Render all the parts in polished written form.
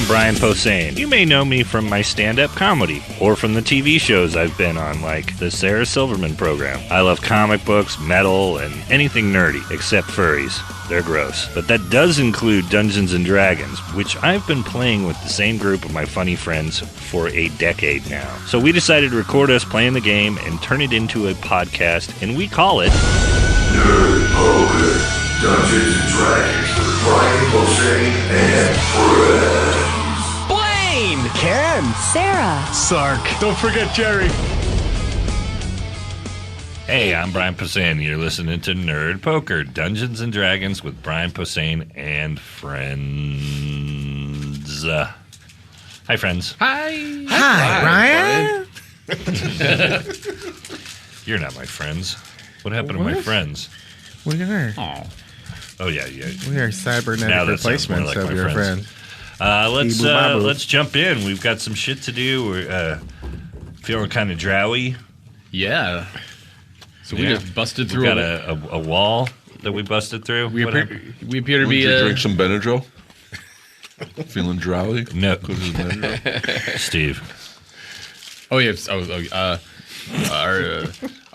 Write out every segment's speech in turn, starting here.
I'm Brian Posehn. You may know me from my stand-up comedy or from the TV shows I've been on, like the Sarah Silverman program. I love comic books, metal, and anything nerdy, except furries. They're gross. But that does include Dungeons & Dragons, which I've been playing with the same group of my funny friends for a decade now. So we decided to record us playing the game and turn it into a podcast, and we call it Nerd Poker. Dungeons & Dragons with Brian Posehn and friends. Blaine! Ken! Sarah! Sark! Don't forget Jerry! Hey, I'm Brian Posehn. You're listening to Nerd Poker, Dungeons & Dragons with Brian Posehn and friends. Hi, friends. Hi! Hi, Brian! You're not my friends. What happened to my friends? We are. Oh, yeah. We are cybernetic Now that sounds more replacements like of my your friends. friend. Let's jump in. We've got some shit to do. We're feeling kind of drowy. Yeah. So we just busted through. We got a wall that we busted through. We appear to be. Did you drink some Benadryl? Feeling drowsy? No. Because of Benadryl? Steve. Oh yes.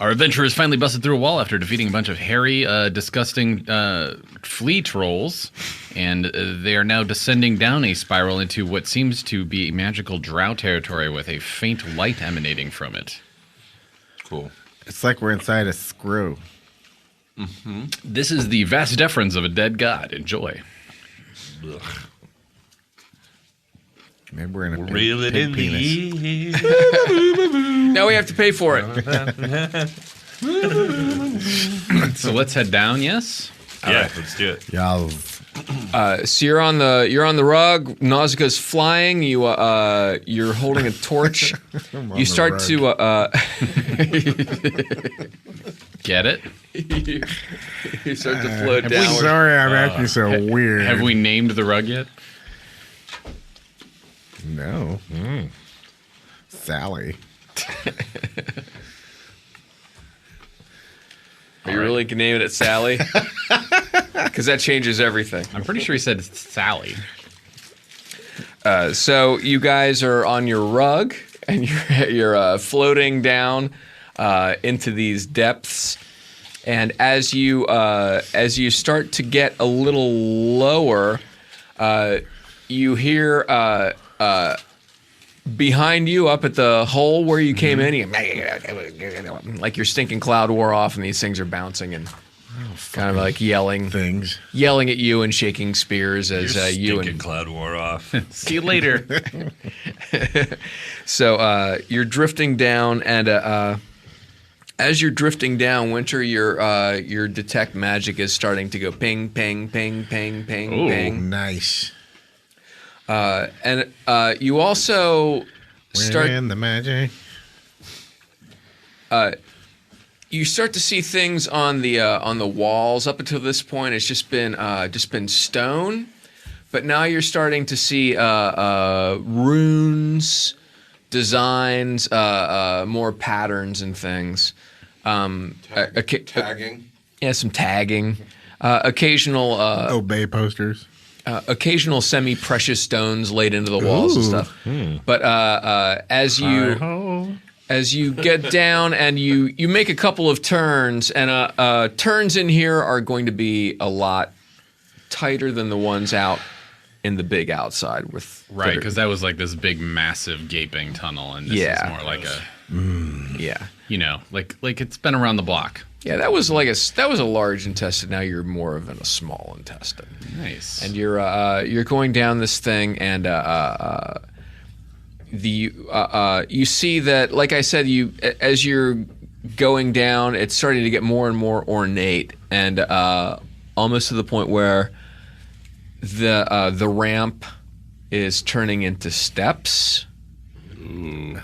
Our adventurers finally busted through a wall after defeating a bunch of hairy, disgusting flea trolls, and they are now descending down a spiral into what seems to be magical drow territory with a faint light emanating from it. Cool. It's like we're inside a screw. Mm-hmm. This is the vast deference of a dead god. Enjoy. Ugh. Maybe we're in a Reel it in penis. the air. Now we have to pay for it. So let's head down. Yes. Yeah, let's do it. Y'all. So you're on the rug. Nausicaa's flying. You're holding a torch. You start to Get it? you start to float I'm down. sorry I'm acting so weird. Have we named the rug yet? No. Sally. Are you really naming it Sally? Because that changes everything. I'm pretty sure he said Sally. So you guys are on your rug and you're floating down into these depths, and as you start to get a little lower, you hear behind you up at the hole where you came in, like your stinking cloud wore off, and these things are bouncing and kind of like yelling at you and shaking spears as you and cloud wore off. See you later. So you're drifting down, and as you're drifting down, Winter, your detect magic is starting to go ping, ping, ping, ping, ping, Ooh. ping. Nice. And you also start. We're in the magic. You start to see things on the walls. Up until this point, it's just been stone, but now you're starting to see runes, designs, more patterns and things. Tagging. Yeah, some tagging. Occasional Obey posters. occasional semi-precious stones laid into the walls and stuff. But as you get down and you make a couple of turns, and turns in here are going to be a lot tighter than the ones out in the big outside. Right, because that was like this big, massive, gaping tunnel, and this is more like a, like it's been around the block. Yeah, that was a large intestine. Now you're more of in a small intestine. Nice. And you're going down this thing, and you see that, like I said, as you're going down, it's starting to get more and more ornate, and almost to the point where the ramp is turning into steps, and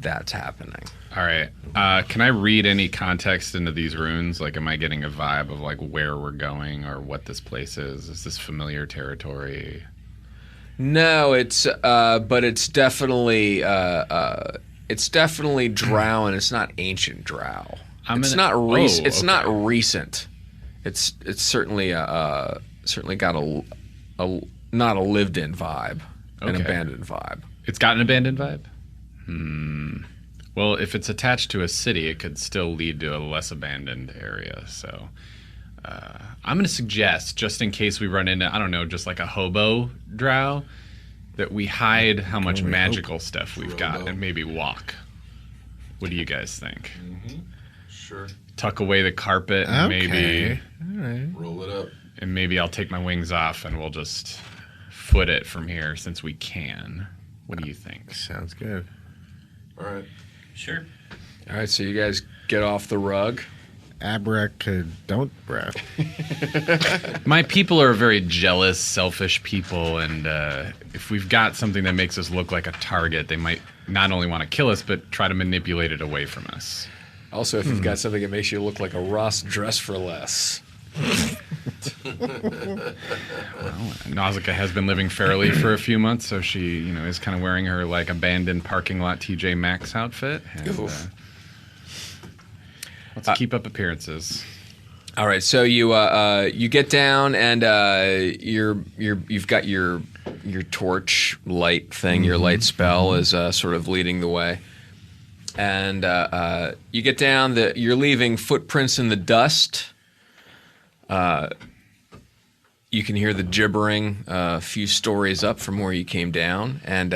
that's happening. All right. Can I read any context into these runes? Like, am I getting a vibe of like where we're going or what this place is? Is this familiar territory? No, but it's definitely Drow, and it's not ancient Drow. It's not recent. It's certainly got a not a lived-in vibe, an Okay. abandoned vibe. It's got an abandoned vibe? Well, if it's attached to a city, it could still lead to a less abandoned area. So I'm going to suggest, just in case we run into, I don't know, just like a hobo drow, that we hide how much magical stuff we've got and maybe walk. What do you guys think? Sure. Tuck away the carpet and maybe Roll it up. and maybe I'll take my wings off and we'll just foot it from here since we can. What do you think? Sounds good. All right. Sure. All right, so you guys get off the rug. Abracadont breath. My people are very jealous, selfish people, and if we've got something that makes us look like a target, they might not only want to kill us, but try to manipulate it away from us. Also, if you've got something that makes you look like a Ross dress for less. Nausicaa has been living fairly for a few months, so she, is kind of wearing her like abandoned parking lot TJ Maxx outfit. And, let's keep up appearances. All right, so you get down and you've got your torch light thing. Your light spell is sort of leading the way, and you get down. You're leaving footprints in the dust. You can hear the gibbering a few stories up from where you came down, and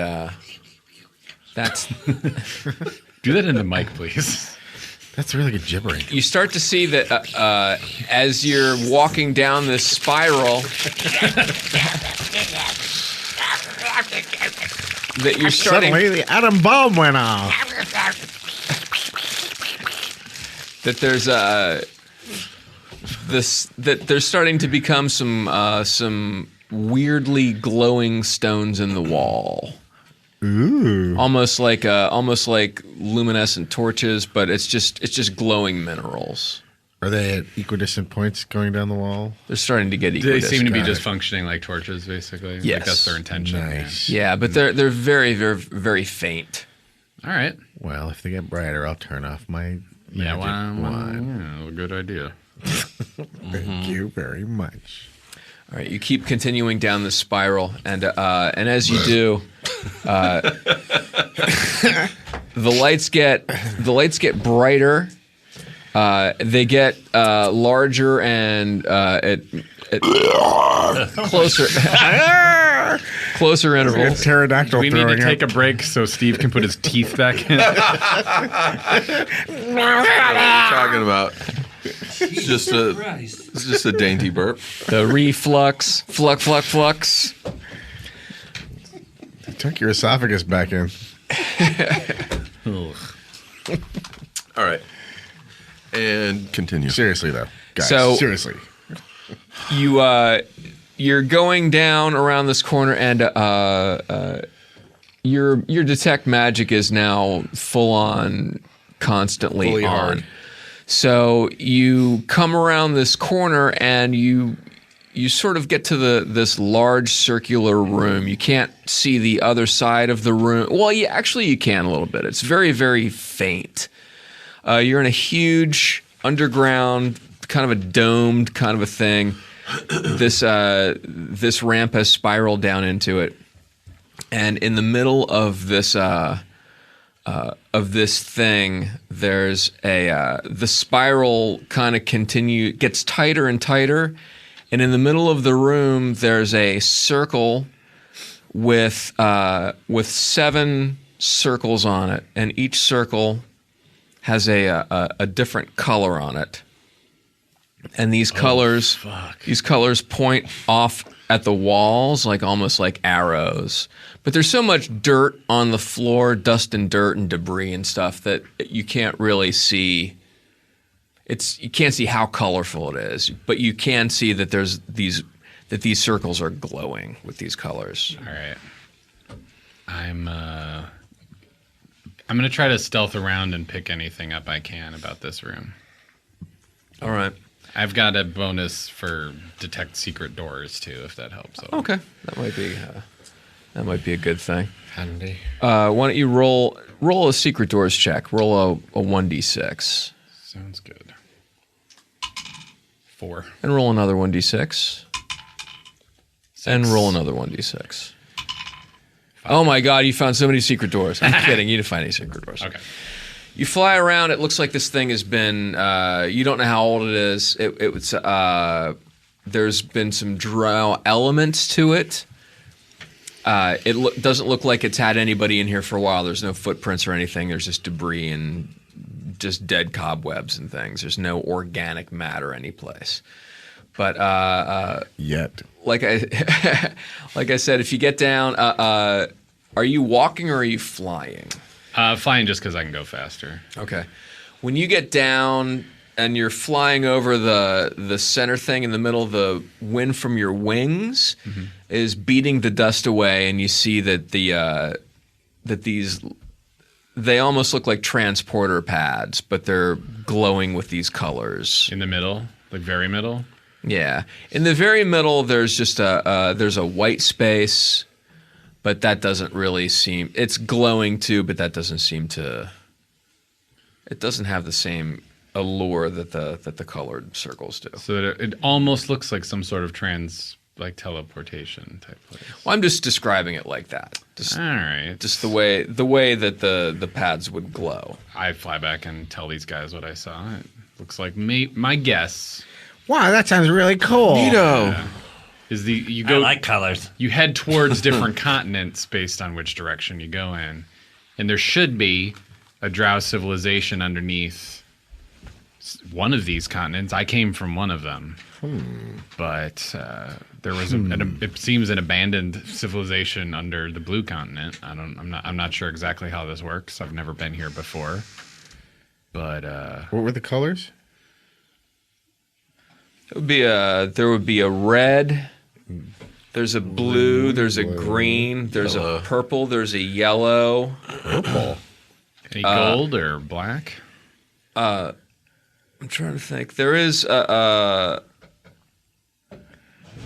that's. Do that in the mic, please. That's really good gibbering. You start to see that as you're walking down this spiral, that you're starting. Suddenly, the atom bomb went off. That there's that there's starting to become some weirdly glowing stones in the wall. Ooh. Almost like luminescent torches, but it's just glowing minerals. Are they at equidistant points going down the wall? They're starting to get They equidistant. seem to be Got just it. functioning like torches, basically. Yes. Like that's their intention. Nice. Yeah, but they're very, very, very faint. Yeah. All right. Well, if they get brighter, I'll turn off my Yeah, magic wand. yeah, good idea. Thank you very much. All right, you keep continuing down the spiral, and as you do, the lights get brighter. They get larger and at closer intervals. Pterodactyl We need throwing to take up. a break so Steve can put his teeth back in. What are you talking about? It's just a dainty burp. The reflux, flux. Tuck your esophagus back in. All right. And continue. Seriously, though. Guys, So- seriously. You're going down around this corner, and your detect magic is now full on, constantly Fully on. hard. So you come around this corner, and you sort of get to this large circular room. You can't see the other side of the room. Well, you can a little bit. It's very, very faint. You're in a huge underground, kind of a domed kind of a thing. This ramp has spiraled down into it, and in the middle of this thing, there's the spiral kind of gets tighter and tighter, and in the middle of the room, there's a circle with 7 circles on it, and each circle has a different color on it. And these colors point off at the walls, like almost like arrows. But there's so much dirt on the floor, dust and dirt and debris and stuff, that you can't really see. You can't see how colorful it is, but you can see that these circles are glowing with these colors. All right. I'm going to try to stealth around and pick anything up I can about this room. All right. I've got a bonus for detect secret doors too, if that helps. Okay, that might be a good thing. Handy. Why don't you roll a secret doors check? Roll a 1d6 Sounds good. 4. and roll another 1d6. And roll another 1d6. Oh my god, you found so many secret doors. I'm kidding, you didn't find any secret doors. Okay. You fly around, it looks like this thing has been, you don't know how old it is. There's been some drow elements to it. It doesn't look like it's had anybody in here for a while. There's no footprints or anything. There's just debris and just dead cobwebs and things. There's no organic matter anyplace. But Yet. like I said, if you get down, are you walking or are you flying? Flying just because I can go faster. Okay. When you get down and you're flying over the center thing in the middle, the wind from your wings is beating the dust away, and you see that they almost look like transporter pads, but they're glowing with these colors. In the middle, like very middle. Yeah. In the very middle, there's just there's a white space, but that doesn't really seem. It's glowing too, but that doesn't seem to. It doesn't have the same allure that the colored circles do. So that it almost looks like some sort of teleportation type place. Well, I'm just describing it like that. Just, All right. just the way that the pads would glow. I fly back and tell these guys what I saw. It looks like my guess Wow, that sounds really cool. Neato. is you I go like colors. you head towards different continents based on which direction you go in, and there should be a Drow civilization underneath one of these continents. I came from one of them, but there was it seems an abandoned civilization under the blue continent. I'm not sure exactly how this works. I've never been here before, but What were the colors? There would be a red. There's a blue. There's a green. There's a purple. There's a yellow. Purple. any gold or black? I'm trying to think. There is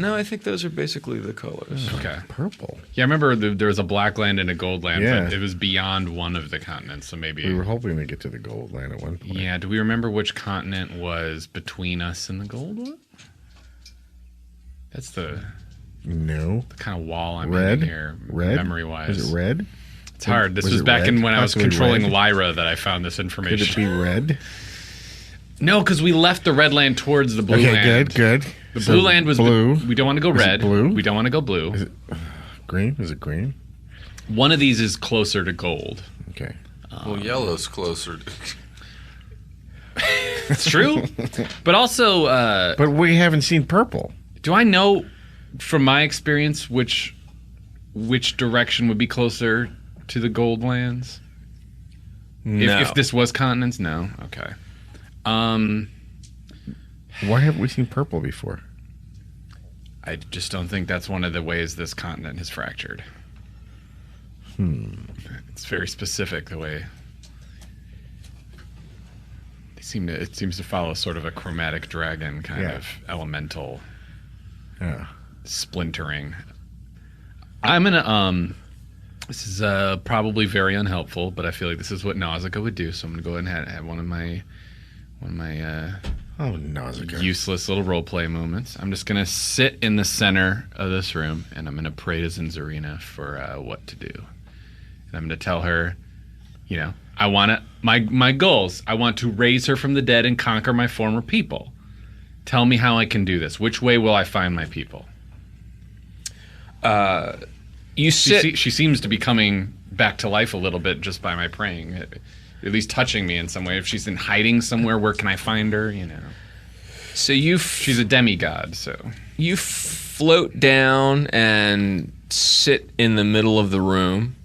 no, I think those are basically the colors. Okay. Purple. Yeah, I remember there was a black land and a gold land, Yeah. but it was beyond one of the continents, so maybe. We were hoping to get to the gold land at one point. Yeah, do we remember which continent was between us and the gold one? That's the No. kind of wall I'm Red? in here, Red? memory-wise. Was it red? It's hard. This was it back red? in when I was Possibly controlling red? Lyra that I found this Could information. it be red? No, because we left the red land towards the blue Okay, land. good. The So blue land was blue. we don't want to go Is it red. blue? We don't want to go blue. Is it green? Is it green? One of these is closer to gold. Okay. Well, yellow's closer. It's true, but also, But we haven't seen purple. do I know from my experience which direction would be closer to the gold lands? No. If this was continents, no. Okay. Why haven't we seen purple before? I just don't think that's one of the ways this continent has fractured. It's very specific the way it seems to follow sort of a chromatic dragon kind Yeah. of elemental Yeah. splintering. I'm gonna this is probably very unhelpful, but I feel like this is what Nausicaa would do, so I'm gonna go ahead and have one of my Oh, Nausicaa. useless little role play moments. I'm just gonna sit in the center of this room, and I'm gonna pray to Zinzarina for what to do. And I'm gonna tell her, I want to my goals. I want to raise her from the dead and conquer my former people. Tell me how I can do this. Which way will I find my people? You sit. She seems to be coming back to life a little bit just by my praying. At least touching me in some way. If she's in hiding somewhere, where can I find her? So She's a demigod, so. you float down and sit in the middle of the room,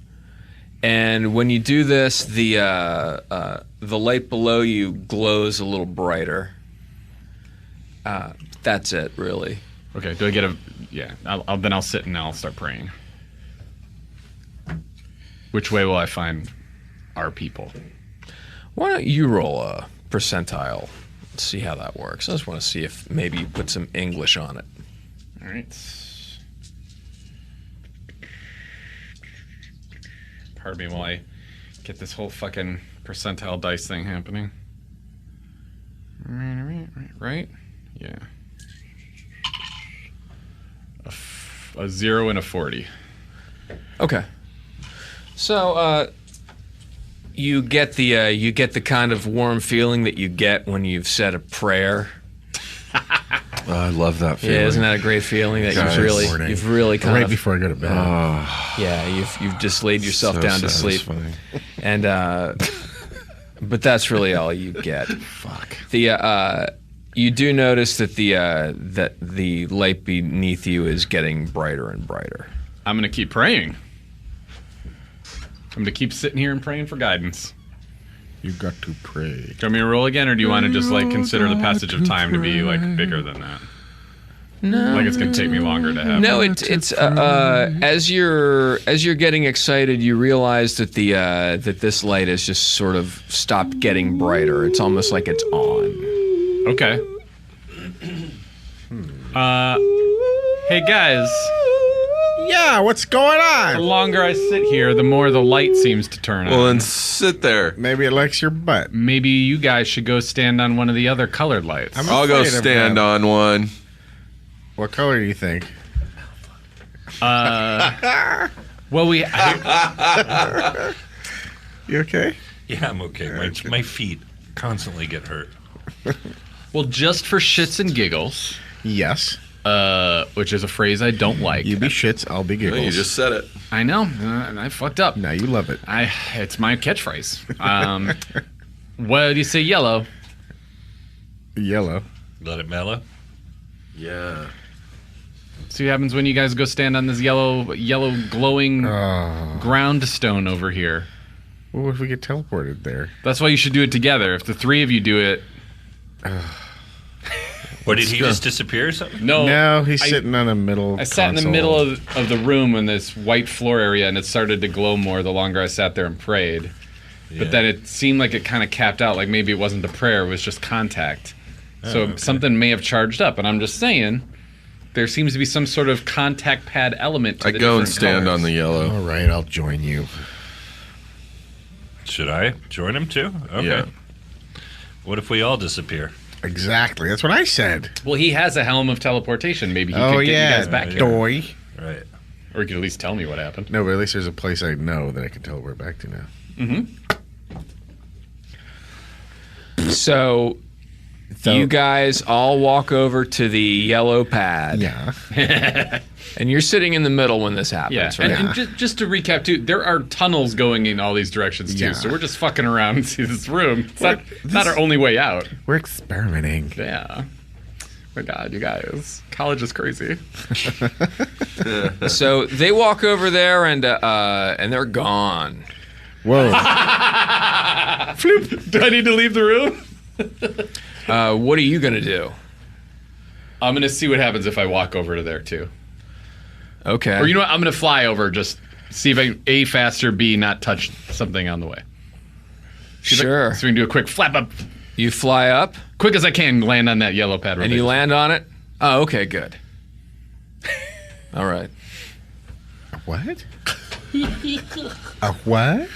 and when you do this, the light below you glows a little brighter. That's it, really. Okay, do I get a... Yeah, then I'll sit and I'll start praying. Which way will I find our people? Why don't you roll a percentile? Let's see how that works. I just want to see if maybe you put some English on it. All right. Pardon me while I get this whole fucking percentile dice thing happening. Right? Yeah. a 0 and a 40. Okay. So you get the kind of warm feeling that you get when you've said a prayer. I love that feeling. Yeah, isn't that a great feeling that Guys, you've really kind Right of before I go to bed. yeah, you've just laid yourself So down to sleep. satisfying. And but that's really all you get. Fuck. You do notice that the light beneath you is getting brighter and brighter. I'm going to keep praying. I'm going to keep sitting here and praying for guidance. You got to pray. Do you want me to roll again, or do you want to just like consider the passage of time to be like bigger than that? No, Like it's going to take me longer to have. no. It's as you're getting excited, you realize that that this light has just sort of stopped getting brighter. It's almost like it's on. Okay. Hey guys, Yeah, what's going the on? longer I sit here, the more the light seems to turn Well, on. then sit there. Maybe it likes your butt. Maybe you guys should go stand on one of the other colored lights. I'll go afraid of stand them. on one. What color do you think? Well, You okay? Yeah, I'm okay. My feet constantly get hurt. well, just for shits and giggles, Yes. which is a phrase I don't like. You be shits, I'll be giggles. You just said it. I know, I fucked up. Now you love it. It's my catchphrase. What do you say, yellow? Yellow. Let it mellow. Yeah. See what happens when you guys go stand on this yellow glowing Oh. ground stone over here. Well, what if we get teleported there? That's why you should do it together. If the three of you do it, What, did he just disappear or something? No, he's sitting on a middle I sat in the console. middle of the room in this white floor area, and it started to glow more the longer I sat there and prayed. But then it seemed like it kind of capped out, like maybe it wasn't a prayer, it was just contact. So something may have charged up, and I'm just saying, there seems to be some sort of contact pad element to I the go and different stand colors. on the yellow. All right, I'll join you. Should I join him too? Okay. Yeah. What if we all disappear? Exactly. That's what I said. Well, he has a helm of teleportation. Maybe he Oh, could get yeah. you guys back here. Doy. Right. Or he could at least tell me what happened. No, but at least there's a place I know that I can teleport back to now. So you guys all walk over to the yellow pad. Yeah. And you're sitting in the middle when this happens, Yeah, right? and just to recap too, there are tunnels going in all these directions too. Yeah. So we're just fucking around and see this room. It's not our only way out. We're experimenting. Yeah. My God, you guys, college is crazy. So they walk over there and they're gone. Whoa. Do I need to leave the room? What are you gonna do? I'm gonna see what happens if I walk over to there too. Okay. Or you know what? I'm gonna fly over, just see if I can A, faster, B, not touch something on the way. Sure. So we can do a quick flap up, You fly up quick as I can, land on that yellow pad. and you land on it. Oh, okay, good. All right. A what? A what?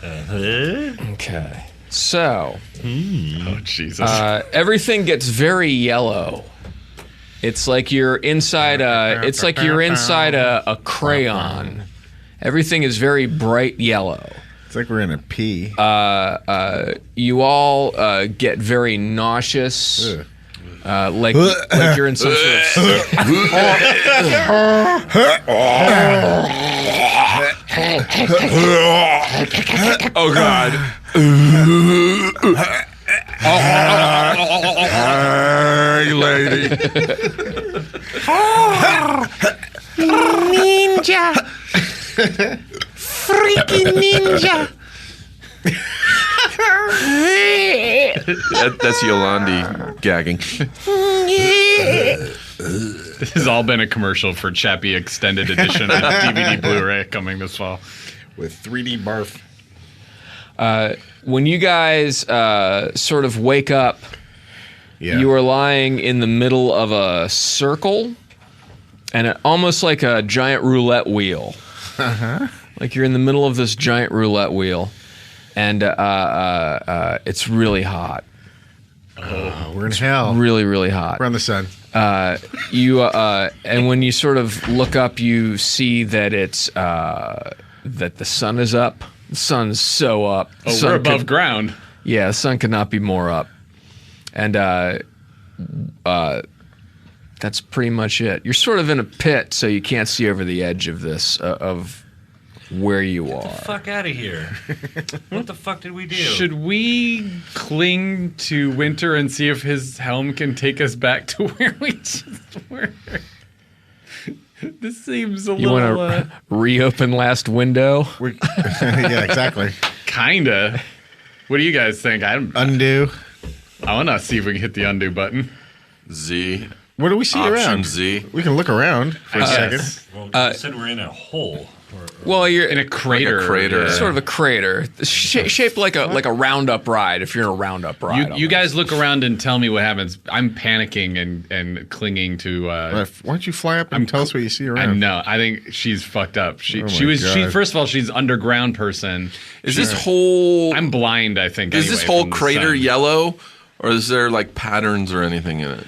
Okay. So Oh Jesus! everything gets very yellow. It's like you're inside a crayon. Everything is very bright yellow. It's like we're in a pea. You all get very nauseous. Ugh. Like you're in some sort of Oh God. Hey, lady. Ninja! Freaking ninja! That's Yolandi gagging. This has all been a commercial for Chappie Extended Edition on DVD Blu-ray coming this fall. With 3D barf. when you guys sort of wake up, Yeah. you are lying in the middle of a circle, and almost like a giant roulette wheel. Like you're in the middle of this giant roulette wheel, and it's really hot, Oh, we're in hell. really, really hot. We're on the sun. And when you sort of look up, you see that it's that the sun is up. The sun's so up. Oh, we're above ground. Yeah, the sun could not be more up. And that's pretty much it. You're sort of in a pit, so you can't see over the edge of this, of where you are. Fuck out of here. What the fuck did we do? Should we cling to Winter and see if his helm can take us back to where we just were? This seems a You little... want to reopen last window? Yeah, exactly. Kinda. What do you guys think? I Undo. want to see if we can hit the undo button. Z. What do we see Option around? Z. We can look around for a second. Well, you said we're in a hole. Well, you're In a crater. crater. sort of a crater, shaped like a roundup ride. If you're in a roundup ride, You guys look around and tell me what happens. I'm panicking and clinging to. Why don't you fly up and tell us what you see I around? know. I think she's fucked up. She my was. She God. first of all, she's underground person. Is this whole I'm blind. I think. is anyway, this whole from the crater sun. yellow, or is there like patterns or anything in it?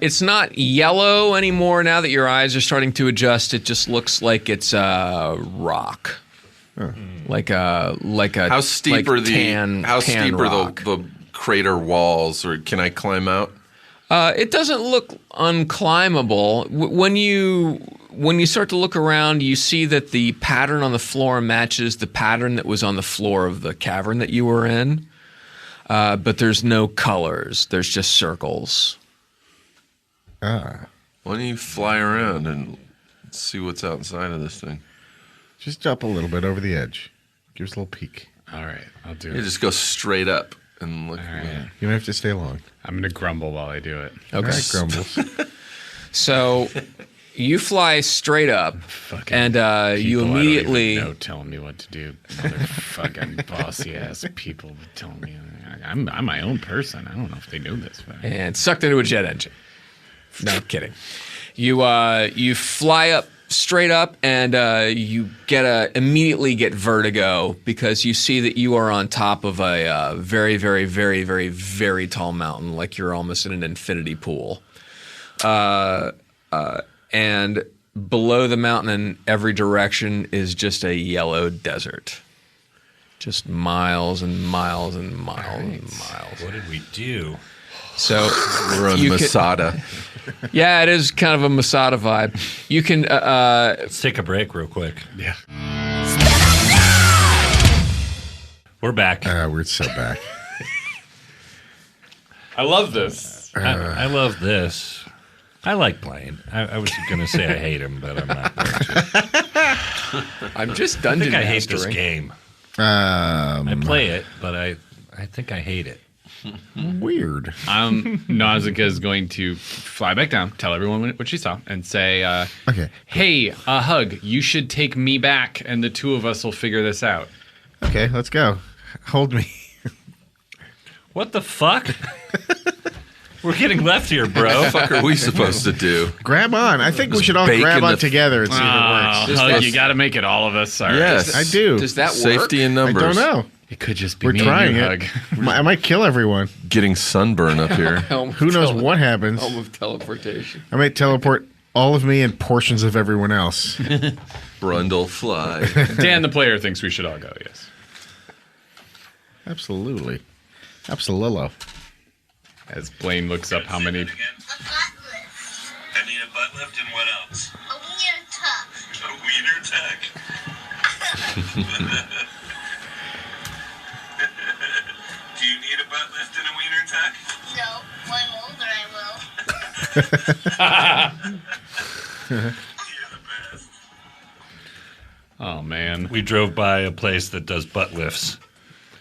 It's not yellow anymore. Now that your eyes are starting to adjust, it just looks like it's rock, like a How steep like are the tan, how tan steep are rock. the crater walls, or can I climb out? It doesn't look unclimbable. When you start to look around, you see that the pattern on the floor matches the pattern that was on the floor of the cavern that you were in. But there's no colors. There's just circles. Ah, Why don't you fly around and see what's outside of this thing? just jump a little bit over the edge. Give us a little peek. All right, I'll do You it. just go straight up and look. right. You don't have to stay long. I'm gonna grumble while I do it. Okay. All right, Grumbles. So you fly straight up, and you People I don't immediately. even know telling me what to do. Motherfucking bossy ass people telling me I'm my own person. I don't know if they knew this, but And sucked into a jet engine. No, I'm kidding. You fly up straight up, and you immediately get vertigo because you see that you are on top of a very, very, very, very, very tall mountain, like you're almost in an infinity pool. And below the mountain in every direction is just a yellow desert. Just miles and miles and miles and miles. What did we do? So We're on you can- Masada. yeah, it is kind of a Masada vibe. You can Let's take a break real quick. yeah. We're back. We're so back. I love this. I love this. I like playing. I was going to say I hate him, but I'm not going to. I'm just I dungeon think I hate this mastering. game. I play it, but I think I hate it. Weird. Nausicaa is going to fly back down, tell everyone what she saw, and say, Okay. hey, Hug, you should take me back, and the two of us will figure this out. Okay, let's go. Hold me. What the fuck? We're getting left here, bro. What the fuck are we supposed to do? Grab on. I think we should all bake grab in on the- together and see if it works. Hug, you got to make it all of us. All right. Yes. I do. Does that work? Safety in I numbers. don't know. It could just be We're me trying and you, it. Hug. I might kill everyone. Getting sunburn up here. Who knows what happens? Helm of teleportation. I might teleport all of me and portions of everyone else. Brundle fly. Dan, the player, thinks we should all go, yes. Absolutely. Absolutely. As Blaine looks up how many... I need a butt lift and what else? A wiener tuck. Do you need a butt lift and a wiener tuck? No, when I'm older I will. You're the best. Oh, man. We drove by a place that does butt lifts.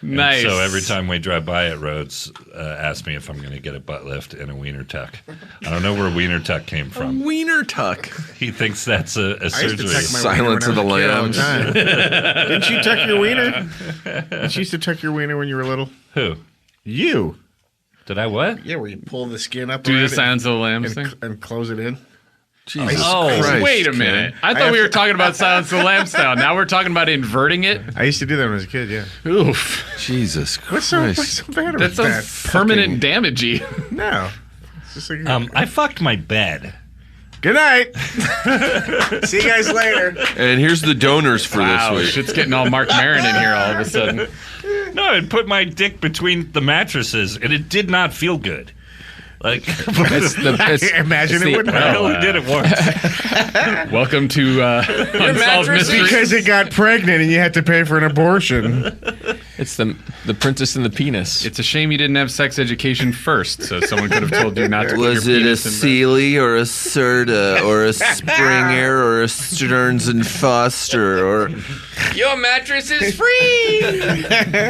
And Nice. so every time we drive by it, Rhodes asks me if I'm going to get a butt lift and a wiener tuck. I don't know where wiener tuck came from. Wiener tuck. He thinks that's a I used to surgery. tuck my Silence wiener of when the I was a kid all Lambs. time. Didn't you tuck your wiener? Didn't you used to tuck your wiener when you were little? Who? You. Did I what? Yeah, where you pull the skin up Do around the it Silence of the Lambs thing? and close it in. Jesus Oh, Christ, Wait a Ken. minute. I thought we were talking about Silence of the Lambs now. Now we're talking about inverting it? I used to do that when I was a kid, yeah. Oof. Jesus What's so Christ. bad That about that? sounds permanent damagey. No. Just like, I fucked my bed. good night. See you guys later. And here's the donors for Wow, this week. shit's getting all Mark Maron in here all of a sudden. No, I put my dick between the mattresses, and it did not feel good. Like, Imagine it wouldn't. I only did it once. Welcome to Unsolved Mysteries. Because it got pregnant and you had to pay for an abortion. It's the princess and the penis. It's a shame you didn't have sex education first, so someone could have told you not to put Was your it a penis in bed. Sealy or a Serta or a Springer or a Stearns and Foster or Your mattress is free.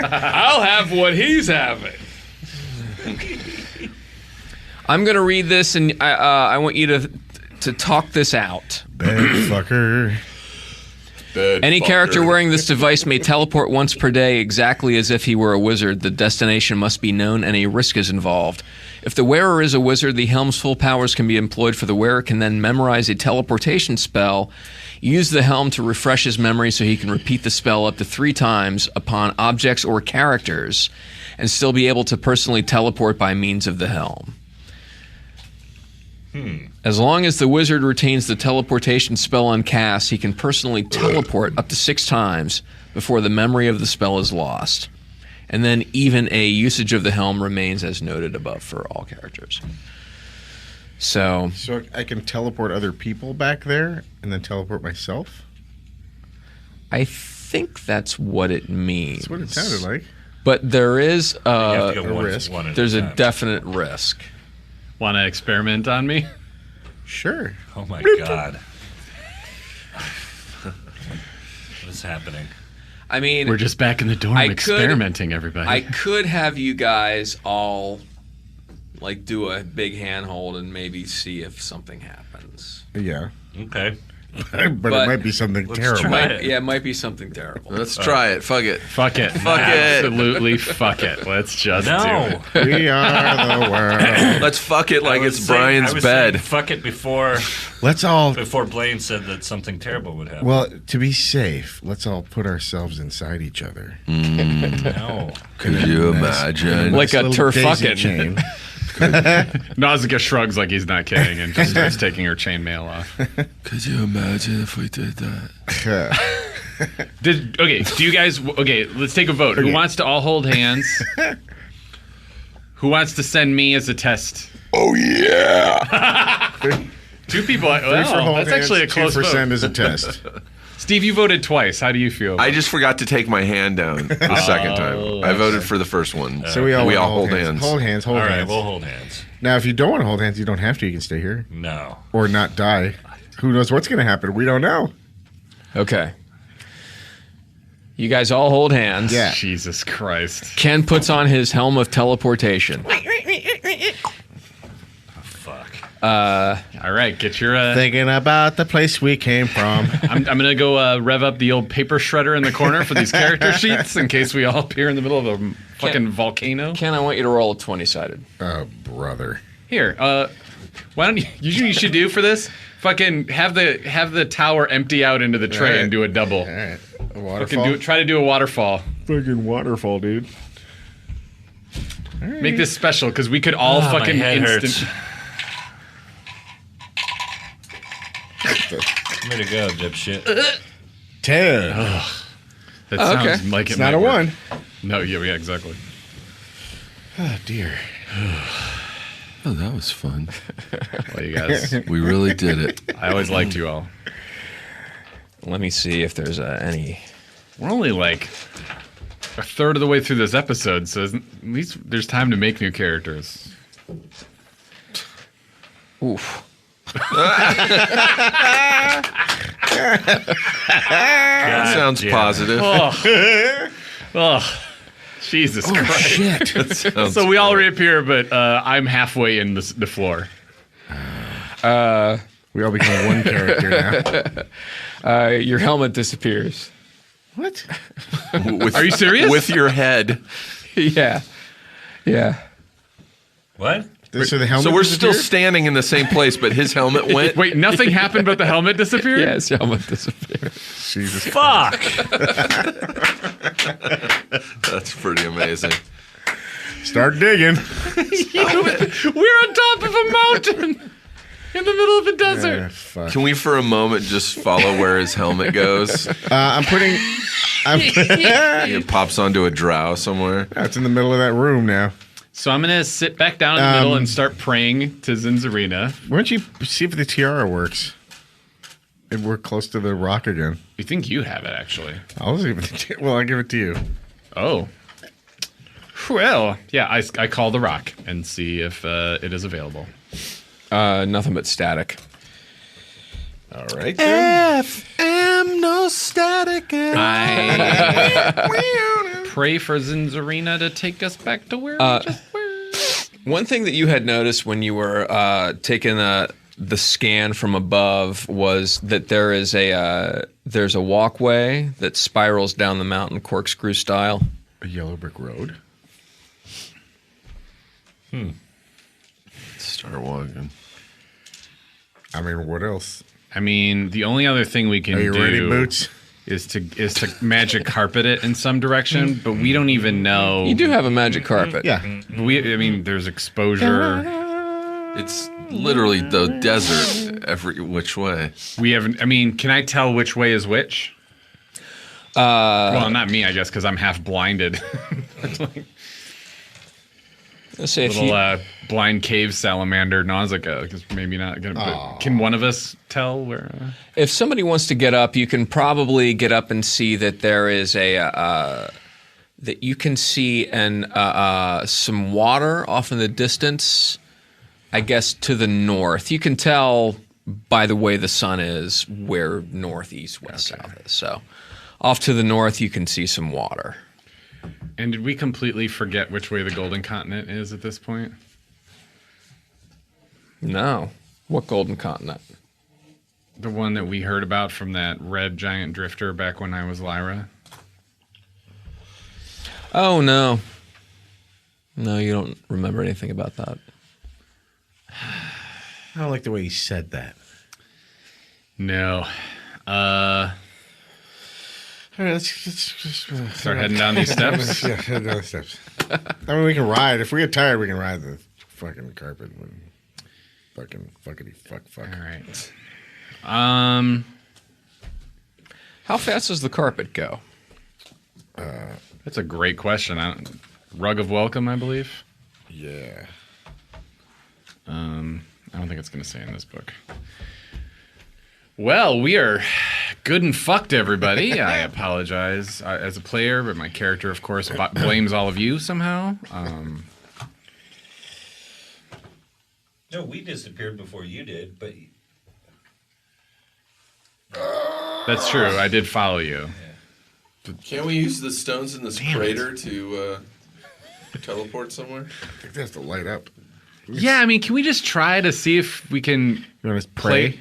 I'll have what he's having. I'm gonna read this, and I want you to talk this out. Bed fucker. Any character wearing this device may teleport once per day, exactly as if he were a wizard. The destination must be known, and a risk is involved. If the wearer is a wizard, the helm's full powers can be employed, for the wearer can then memorize a teleportation spell. Use the helm to refresh his memory so he can repeat the spell up to 3 times upon objects or characters, and still be able to personally teleport by means of the helm. As long as the wizard retains the teleportation spell uncast, he can personally teleport up to 6 times before the memory of the spell is lost. And then even a usage of the helm remains as noted above for all characters. So I can teleport other people back there and then teleport myself? I think that's what it means. That's what it sounded like. But there is You have to a go one- risk. one at there's a time. definite risk. Want to experiment on me? Sure. Oh my god. What is happening? I mean, We're just back in the dorm I could- experimenting, everybody. I could have you guys all like do a big handhold and maybe see if something happens. Yeah. Okay. But it might be something terrible. try it. Yeah, it might be something terrible. let's try it. Fuck it. Fuck it. Fuck it. Absolutely fuck it. Let's just do No. it. We are the world. Let's fuck it like I was it's saying- Brian's I was bed. saying fuck it before Let's all, Blaine said that something terrible would happen. well, to be safe, let's all put ourselves inside each other. No. Could you imagine? Like a Little turf daisy fucking. chain. Nausicaa shrugs like he's not kidding and just starts taking her chainmail off. Could you imagine if we did that? Do you guys? Okay, let's take a vote. Who Okay. wants to all hold hands? Who wants to send me as a test? Oh yeah. 2 people. Three for Well, hold that's hands, actually a close 2% vote. is a test. Steve, you voted twice. How do you feel? I just forgot to take my hand down the second time. I voted for the first one. So we all wanna hold hands. Hold hands, hold All right, hands. we'll hold hands. Now, if you don't want to hold hands, you don't have to. You can stay here. No. Or not die. Who knows what's going to happen? We don't know. Okay. You guys all hold hands. Yeah. Jesus Christ. Ken puts on his helm of teleportation. Fuck. All right, get your. Thinking about the place we came from. I'm gonna go rev up the old paper shredder in the corner for these character sheets in case we all appear in the middle of a fucking volcano. Ken, I want you to roll a 20-sided. Oh, brother. Here, why don't you? You know what you should do for this? Fucking have the tower empty out into the tray All right. and do a double. All right. A Fucking waterfall. try to do a waterfall. Fucking waterfall, dude. Make this special because we could all my fucking head instant. Way to go, dipshit. 10. That Oh, okay. sounds like It's it not might a work. 1. No, yeah, exactly. Oh, dear. Oh, that was fun. Well, you guys, We really did it. I always liked you all. Let me see if there's any. We're only like a third of the way through this episode, so at least there's time to make new characters. Oof. That sounds positive. Oh, Jesus Christ. Shit. That sounds So we all reappear, but I'm halfway in the floor. We all become one character now. Your helmet disappears. What? With, Are you serious? With your head. Yeah. Yeah. What? So the helmet So we're still disappeared? standing in the same place, but his helmet went. Wait, nothing happened but the helmet disappeared? Yeah, his helmet disappears. Jesus. Fuck! That's pretty amazing. Start digging. We're on top of a mountain in the middle of a desert. Fuck. Can we for a moment just follow where his helmet goes? It pops onto a drow somewhere. It's in the middle of that room now. So I'm going to sit back down in the middle and start praying to Zinzarina. Why don't you see if the tiara works? And we're close to the rock again. You think you have it, actually. I'll see if I'll give it to you. Oh. Well, yeah, I call the rock and see if it is available. Nothing but static. All right. Then. FM, no static. I pray for Zinzarina to take us back to where we just were. One thing that you had noticed when you were taking the scan from above was that there's a walkway that spirals down the mountain corkscrew style. A yellow brick road. Start walking. I mean, what else? I mean, the only other thing we can Are you do ready, Boots? is to magic carpet it in some direction, but we don't even know. You do have a magic carpet. Yeah. I mean, there's exposure. It's literally the desert every which way. We haven't. I mean, can I tell which way is which? Well, not me, I guess, because I'm half blinded. Let's say if Little blind cave salamander Nausicaa, because maybe not gonna. But can one of us tell where? if somebody wants to get up, you can probably get up and see that there is that you can see some water off in the distance. I guess to the north. You can tell by the way the sun is where north, east, west, south is. So off to the north, you can see some water. And did we completely forget which way the Golden Continent is at this point? No. What golden continent? The one that we heard about from that red giant drifter back when I was Lyra? Oh, no. No, you don't remember anything about that. I don't like the way he said that. No. All right, let's Start heading down these steps? Yeah, head down the steps. I mean, we can ride. If we get tired, we can ride the fucking carpet. Fucking fuckity fuck. All right. How fast does the carpet go? That's a great question. Rug of Welcome, I believe. Yeah. I don't think it's going to say in this book. Well, we are good and fucked, everybody. I apologize as a player, but my character, of course, blames all of you somehow. No, we disappeared before you did, but That's true. I did follow you. Can't we use the stones in this crater to teleport somewhere? I think they have to light up. Yeah, I mean, can we just try to see if we can You want to pray?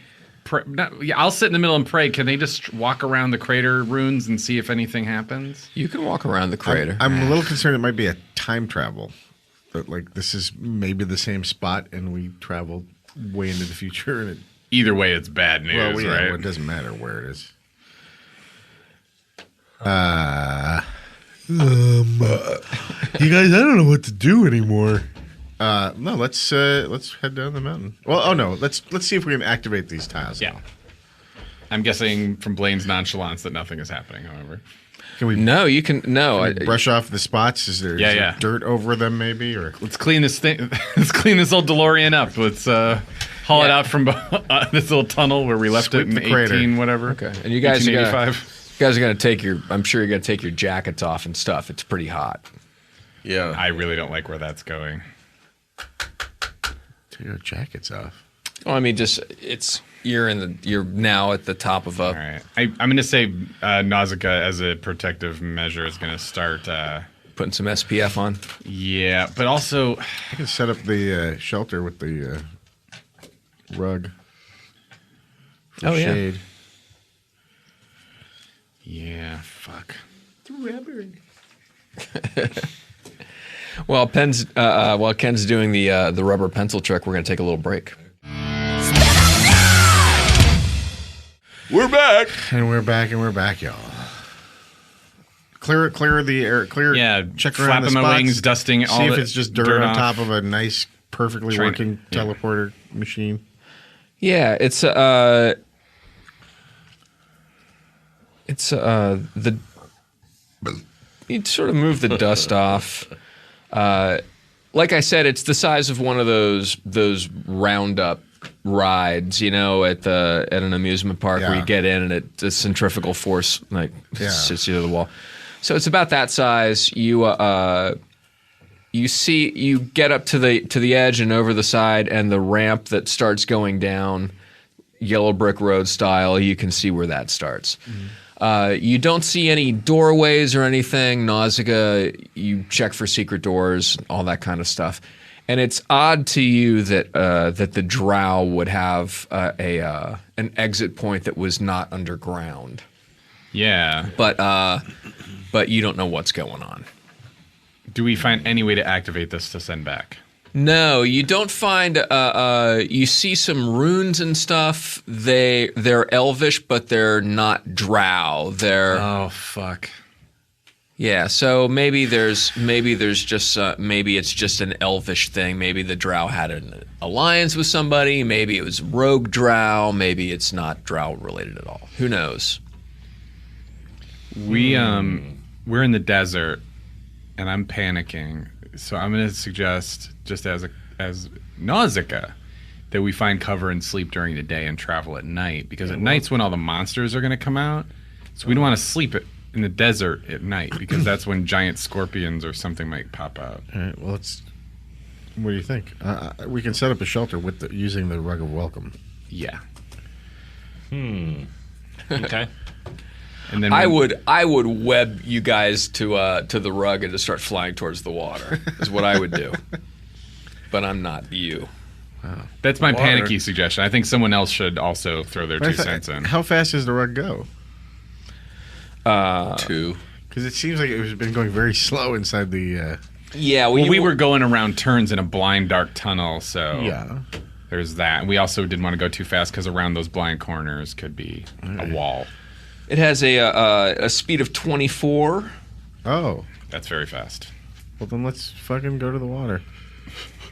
I'll sit in the middle and pray. Can they just walk around the crater ruins and see if anything happens? You can walk around the crater. I'm a little concerned it might be a time travel. But like this is maybe the same spot and we traveled way into the future and it Either way, it's bad news, well, right? well, it doesn't matter where it is. You guys, I don't know what to do anymore. No, let's head down the mountain. Well, oh no, let's see if we can activate these tiles. Yeah. I'm guessing from Blaine's nonchalance that nothing is happening, however. Can we No, you can. No, brush off the spots? Is there, Yeah, is there yeah. dirt over them maybe? Or Let's clean this thing. Let's clean this old DeLorean up. Let's haul it out from this little tunnel where we left Sweep it in the crater. 18 whatever. Okay, and you guys are gonna, 1885. you guys are gonna take your. I'm sure you're gonna take your jackets off and stuff. It's pretty hot. Yeah. I really don't like where that's going. take your jackets off. Oh, I mean, just you're now at the top of All a. right. I'm going to say Nausicaa as a protective measure is going to start. Putting some SPF on. Yeah, but also I can set up the shelter with the rug. For Oh, yeah. shade. yeah, fuck. While Ken's doing the rubber pencil trick, we're gonna take a little break. We're back. And we're back, y'all. Clear the air. Clear. Yeah, check around the flapping my spots. wings, dusting all See if the it's just dirt dirt on off. top of a nice perfectly Train it. working Yeah. teleporter machine. Yeah, it's the you'd sort of move the dust off. Like I said, it's the size of one of those roundup rides, at an amusement park where Yeah. you get in and the centrifugal force sits you to the wall. So it's about that size. You get up to the edge and over the side, and the ramp that starts going down, yellow brick road style. You can see where that starts. You don't see any doorways or anything. Nausicaa, you check for secret doors, all that kind of stuff. And it's odd to you that the Drow would have an exit point that was not underground. Yeah. But you don't know what's going on. Do we find any way to activate this to send back? No, you don't find. You see some runes and stuff. They're elvish, but they're not Drow. They're Oh fuck. yeah. So maybe it's just an elvish thing. Maybe the Drow had an alliance with somebody. Maybe it was rogue Drow. Maybe it's not Drow related at all. Who knows? We're in the desert, and I'm panicking. So I'm going to suggest, just as Nausicaa, that we find cover and sleep during the day and travel at night, because at night's when all the monsters are going to come out. So we don't want to sleep in the desert at night, because that's when giant scorpions or something might pop out. All right. Well, what do you think? We can set up a shelter using the rug of welcome. Yeah. Okay. And then I would web you guys to the rug and just start flying towards the water. Is what I would do. But I'm not you. That's my Water. panicky suggestion. I think someone else should also throw their 2 cents in. How fast does the rug go? 2. Because it seems like it has been going very slow inside the. Yeah. Well, we were going around turns in a blind, dark tunnel, so Yeah. there's that. And we also didn't want to go too fast, because around those blind corners could be a wall. It has a speed of 24. Oh. That's very fast. Well, then let's fucking go to the water.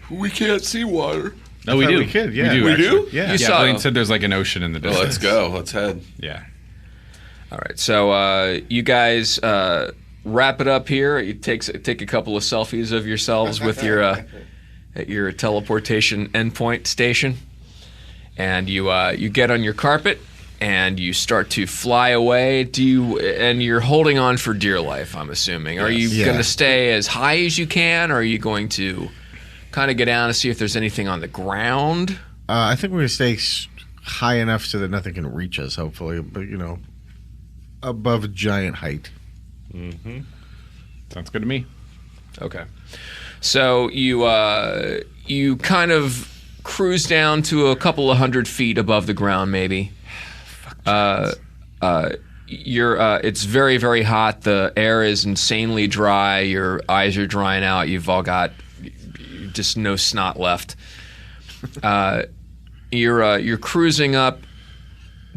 We can't see water. No, we thought do. we could, yeah. We do, We actually. do? Yeah. You Yeah, saw- Blaine said there's like an ocean in the Well, distance. let's go. Let's head. Yeah. All right. So you guys wrap it up here. You take a couple of selfies of yourselves with your at your teleportation endpoint station, and you get on your carpet and you start to fly away. And you're holding on for dear life, I'm assuming. Are you Yeah. going to stay as high as you can, or are you going to kind of get down to see if there's anything on the ground? I think we're going to stay high enough so that nothing can reach us, hopefully. But, above a giant height. Sounds good to me. Okay. So you kind of cruise down to a couple of 100 feet above the ground, maybe. It's very, very hot. The air is insanely dry. Your eyes are drying out. You've all got just no snot left. You're cruising up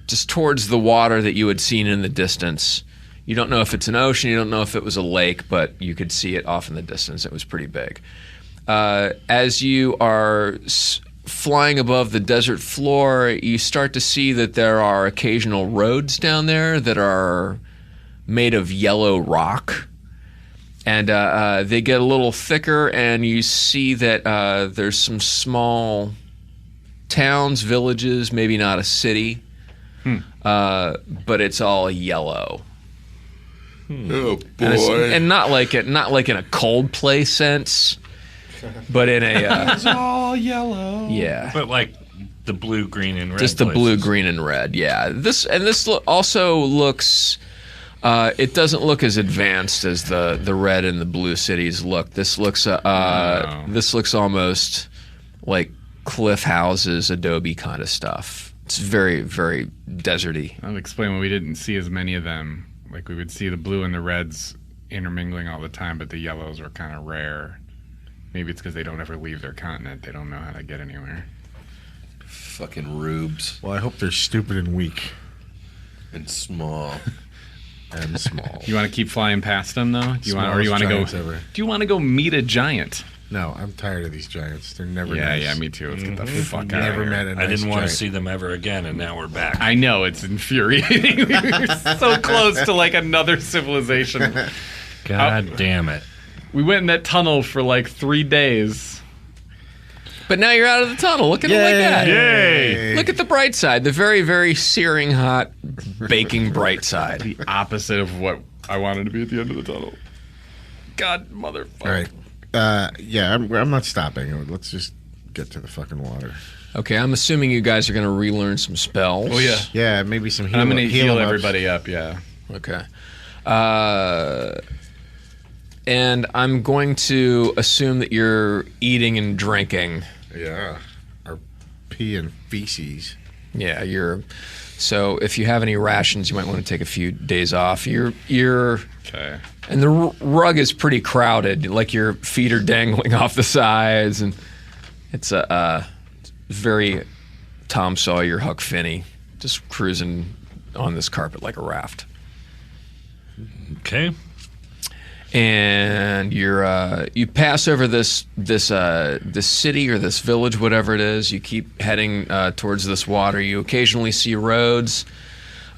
just towards the water that you had seen in the distance. You don't know if it's an ocean. You don't know if it was a lake, but you could see it off in the distance. It was pretty big. As you are flying above the desert floor, you start to see that there are occasional roads down there that are made of yellow rock. And they get a little thicker, and you see that there's some small towns, villages, maybe not a city, but it's all yellow. Oh boy! And not like in a Coldplay sense, but in a It's all yellow. yeah, But like the blue, green, and red. just the blue, places. green, and red. Yeah, this also looks. It doesn't look as advanced as the red and the blue cities look. This looks this looks almost like cliff houses, adobe kind of stuff. It's very, very deserty. I'll explain why we didn't see as many of them. Like, we would see the blue and the reds intermingling all the time, but the yellows were kind of rare. Maybe it's because they don't ever leave their continent. They don't know how to get anywhere. Fucking rubes Well, I hope they're stupid and weak and small. and small. You want to keep flying past them, though? Do you want, or Smallest you want to go? giants ever. Do you want to go meet a giant? No, I'm tired of these giants. They're never Yeah, nice. yeah, me too. Let's get the fuck out of Never here. met a nice I didn't want to giant. see them ever again, and now we're back. I know, it's infuriating. We were so close to like another civilization. God damn it. We went in that tunnel for like 3 days. But now you're out of the tunnel. Look at it like that. Yay! Look at the bright side. The very, very searing hot, baking bright side. The opposite of what I wanted to be at the end of the tunnel. God, motherfucker. All right. Yeah, I'm not stopping. Let's just get to the fucking water. Okay, I'm assuming you guys are going to relearn some spells. Oh, yeah. Yeah, maybe some heal. I'm going to heal ups. everybody up, yeah. Okay. And I'm going to assume that you're eating and drinking. Yeah. Or pee and feces. Yeah, you're. So if you have any rations, you might want to take a few days off. You're Okay. and the rug is pretty crowded. Like your feet are dangling off the sides, and it's a very Tom Sawyer, Huck Finney, just cruising on this carpet like a raft. Okay. And you pass over this city or this village, whatever it is. You keep heading towards this water. You occasionally see roads.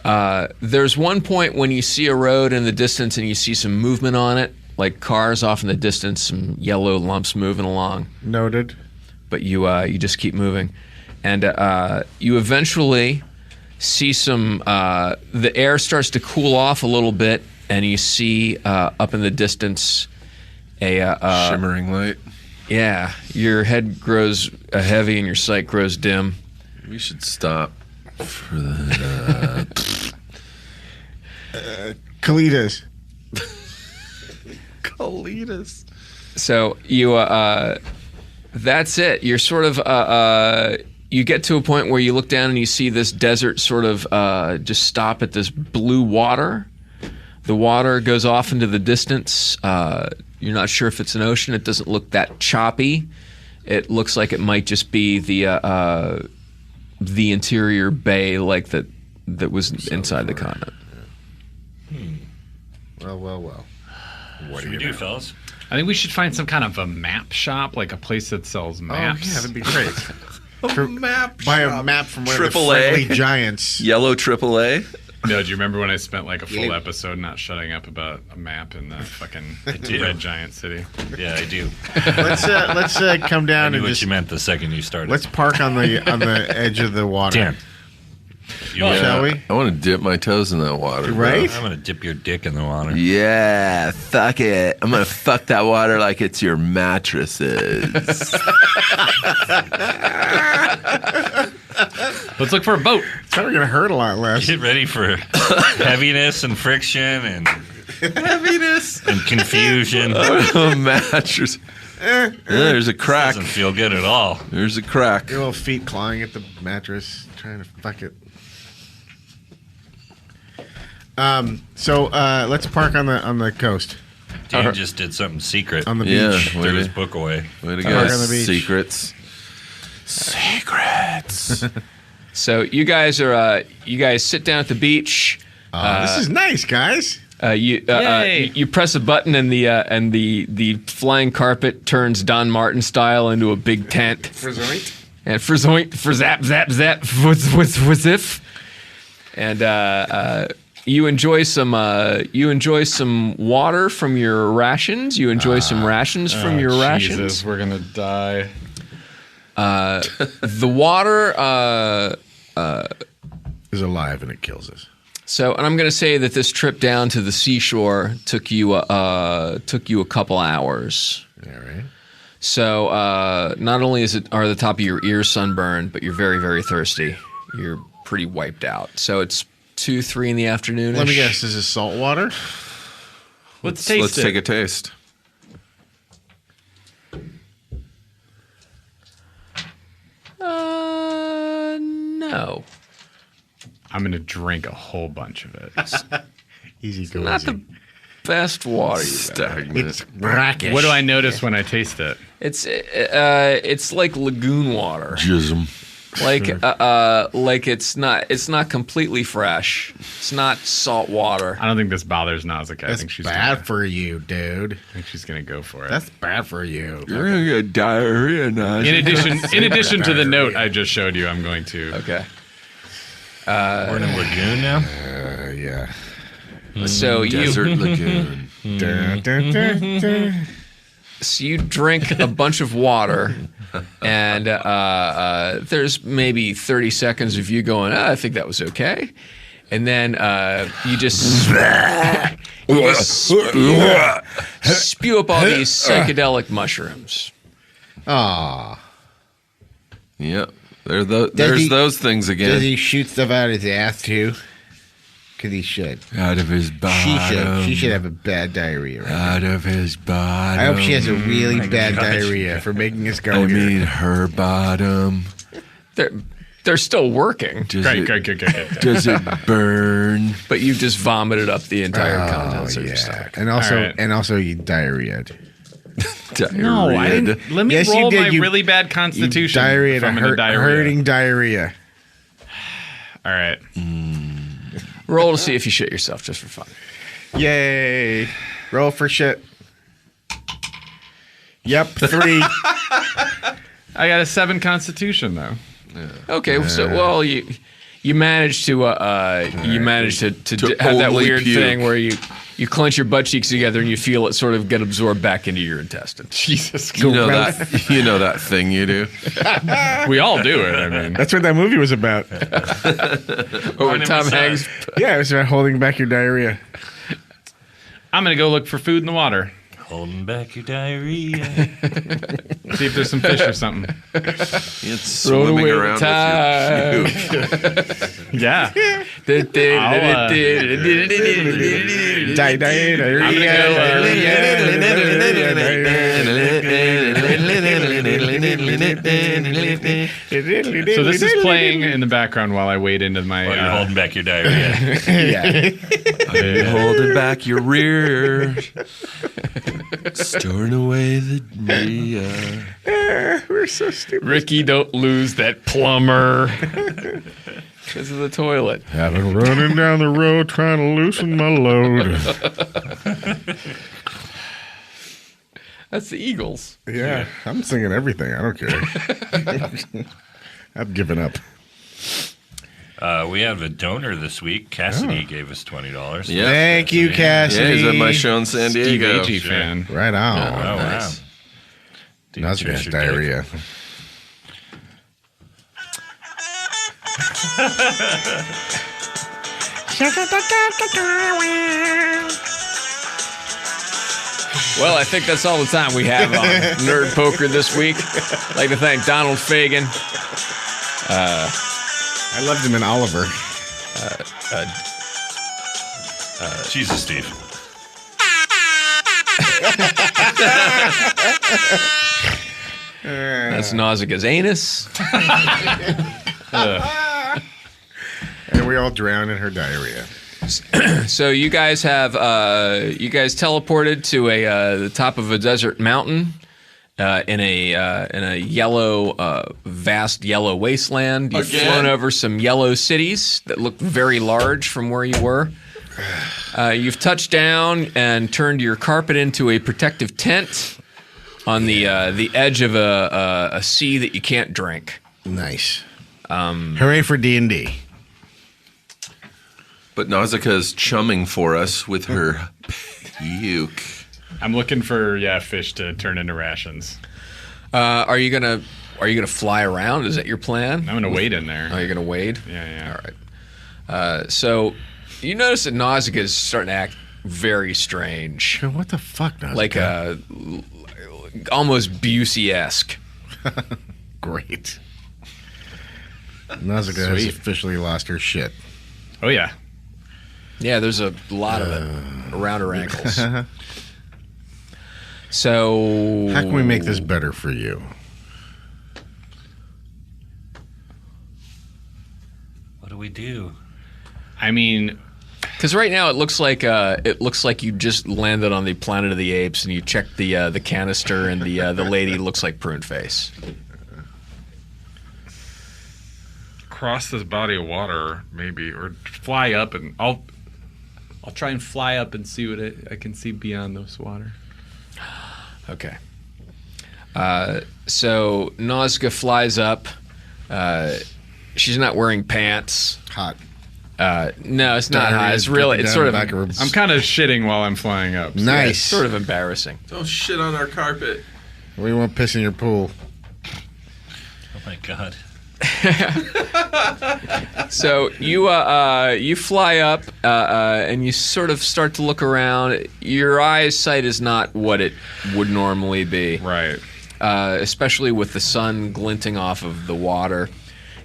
There's one point when you see a road in the distance and you see some movement on it, like cars off in the distance, some yellow lumps moving along. Noted. But you just keep moving, and you eventually see some. The air starts to cool off a little bit. And you see up in the distance a Shimmering light. Yeah, your head grows heavy and your sight grows dim. We should stop for the. Kalidas. Colitas. So you that's it. You're sort of you get to a point where you look down and you see this desert sort of just stop at this blue water. The water goes off into the distance. You're not sure if it's an ocean. It doesn't look that choppy. It looks like it might just be the interior bay, like that was inside the continent. Well. What What do we do, fellas? I think we should find some kind of a map shop, like a place that sells maps. Oh, yeah, that'd be great. Map. Buy a map from one of the Triple A. friendly giants. Yellow AAA. No, do you remember when I spent like a full episode not shutting up about a map in the fucking red giant city? Yeah, I do. Let's come I down knew and what just you meant the second you started. let's park on the edge of the water. Dan. You Shall we? I want to dip my toes in that water. bro. Right? I'm gonna dip your dick in the water. Yeah, fuck it. I'm gonna fuck that water like it's your mattresses. Let's look for a boat. It's probably gonna hurt a lot less. Get ready for heaviness and friction and Heaviness. and confusion. A mattress. There's a crack. Doesn't feel good at all. There's a crack. Your little feet clawing at the mattress, trying to fuck it. So let's park on the coast, Dan just did something secret. on the Yeah, beach. Threw his book away. Way to Park go. on the beach. Secrets. Secrets. So you guys sit down at the beach. This is nice, guys. You press a button and the flying carpet turns Don Martin style into a big tent. For zoint. And for zoint, for zap, zap, zap, for ziff. And you enjoy some water from your rations. You enjoy some rations from your rations. Jesus, we're gonna die. The water. Is alive and it kills us. So, and I'm going to say that this trip down to the seashore took you a couple hours. All right. So, not only are the top of your ears sunburned, but you're very, very thirsty. You're pretty wiped out. So it's 2-3 in the afternoon. Let me guess. Is this salt water? Let's taste Let's it. take a taste. No. I'm gonna drink a whole bunch of it. Easy going. Not the best water you've got. Stagnant. It's brackish. What do I notice when I taste it? It's like lagoon water. Jism. like it's not completely fresh. It's not salt water. I don't think this bothers Nausicaa. I think she's bad for you, dude. I think she's gonna go for it. That's bad for you. You're gonna get diarrhea now. in addition to the note I just showed you, I'm going to. Okay. We're in a lagoon now. Yeah. So Desert Lagoon. Dun, dun, dun, dun. So you drink a bunch of water, and there's maybe 30 seconds of you going, I think that was okay. And then you just spew up all these psychedelic mushrooms. Aw. Yep. There's those things again. Does he shoot stuff out his ass too? Because he should. Out of his bottom. She should have a bad diarrhea. Right? Out of his bottom. I hope she has a really bad diarrhea for making us go I here. mean, her bottom. They're still working, Does Great. Does it burn? but you've just vomited up the entire contents Oh, of your yeah. stomach. And also, All right. you diarrheaed. No, I didn't. Let me Yes, you roll did. my You- really bad You constitution. diarrhea, if I'm in a diarrhea. hurting diarrhea. All right. Roll to see if you shit yourself just for fun. Yay. Roll for shit. Yep, 3. I got a 7 constitution though. Okay, so you managed to To have that only weird puke. thing where you clench your butt cheeks together and you feel it sort of get absorbed back into your intestines. Jesus. You know that thing you do. We all do it. I mean, That's what that movie was about. Over Tom Hanks. Yeah, it was about holding back your diarrhea. I'm gonna go look for food in the water. Holding back your diarrhea. See if there's some fish or something. It's Throw it swimming away around with your puke. Yeah. So this is playing in the background while I wade into my. While you're holding back your diarrhea. Yeah. Holding back your rear. Storing away the Rhea. We're so stupid. Ricky, don't lose that plumber. Because of the toilet. I've been running down the road trying to loosen my load. That's the Eagles. Yeah, I'm singing everything. I don't care. I've given up. We have a donor this week. Cassidy gave us $20. Yeah. Thank you, Cassidy. Yeah, he's at my show in San Steve Diego. Agee fan. Right on. Oh, Nice. wow. That's Cheers, got your diarrhea. Well, I think that's all the time we have on Nerd Poker this week. I'd like to thank Donald Fagen. I loved him in Oliver. Jesus, Steve. That's Nausicaa's anus. And we all drowned in her diarrhea. So you guys have teleported to the top of a desert mountain in a yellow vast yellow wasteland. You've flown over some yellow cities that look very large from where you were. You've touched down and turned your carpet into a protective tent on the edge of a sea that you can't drink. Nice. Hooray for D&D. But Nausicaa is chumming for us with her puke. I'm looking for fish to turn into rations. Are you gonna fly around? Is that your plan? I'm gonna wade in there. Are you gonna wade? Yeah. All right. So you notice that Nausicaa is starting to act very strange, What the fuck, Nausicaa? like almost Busey-esque. Great. Nausicaa has Sweet. officially lost her shit. Oh yeah. Yeah, there's a lot of it around her ankles. So How can we make this better for you? What do we do? I mean, Because right now it looks like you just landed on the Planet of the Apes and you checked the canister and the lady looks like Prune Face. cross this body of water, maybe, or fly up, and I'll try and fly up and see what I can see beyond this water. Okay. So Nazca flies up. She's not wearing pants. Hot. No, it's not hot. It's really, it's sort of, I'm kind of shitting while I'm flying up. So Nice. it's sort of embarrassing. Don't shit on our carpet. We won't piss in your pool. Oh my god. So you fly up and you sort of start to look around. Your eyesight is not what it would normally be, Right. especially with the sun glinting off of the water.